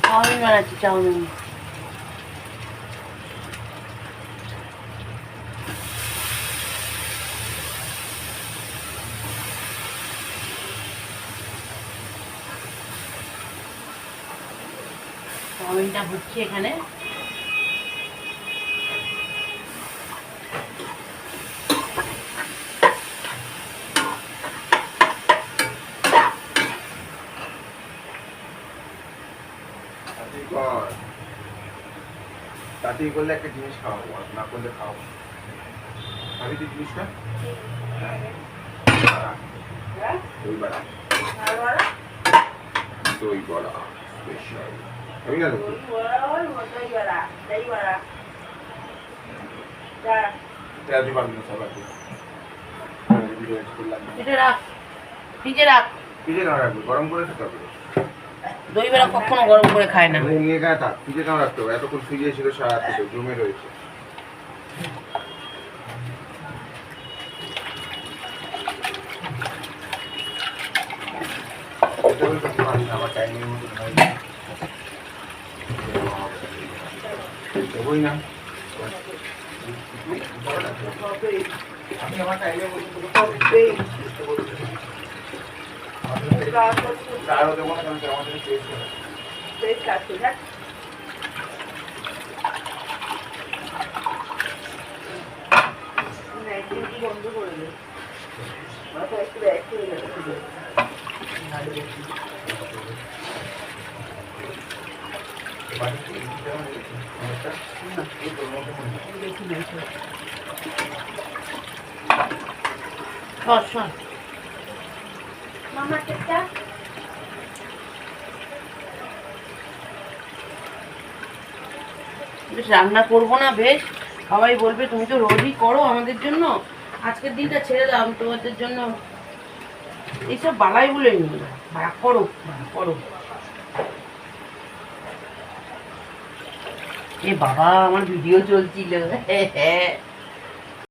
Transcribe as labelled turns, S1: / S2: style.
S1: Chowmein বানাচ্ছি, chowmein. চাউমিনটা হচ্ছে এখানে।
S2: তাতে করলে একটা জিনিস খাওয়াবো, না করলে খাওয়াবো। আমি তো জিনিসটা দই বড়া, দই বড়া স্পেশাল। আমি না দেবো গরম করে খেতে হবে।
S1: দই বড়া কখনো গরম করে খায় না।
S2: নিয়ে গা থাক, ফ্রিজে কেন রাখতে হবে? এতক্ষণ ফ্রিজে ছিল, সারা থেকে জমে রয়েছে। আমার টাইমের মতো দেবই না, আমি আমার টাইমের মতো আরো দেবো না, কারণ আমাদের টেস্ট আছে না। বন্ধ করে দেবে, একটু ব্যাগ করে দেবে।
S1: রান্না করবো না, বেশ সবাই বলবে তুমি তো রোজই করো আমাদের জন্য, আজকের দিনটা ছেড়ে দাও, আমি তোমাদের জন্য এইসব বালাই বলে নিই। করো করো। এ বাবা, আমার ভিডিও চলছিল।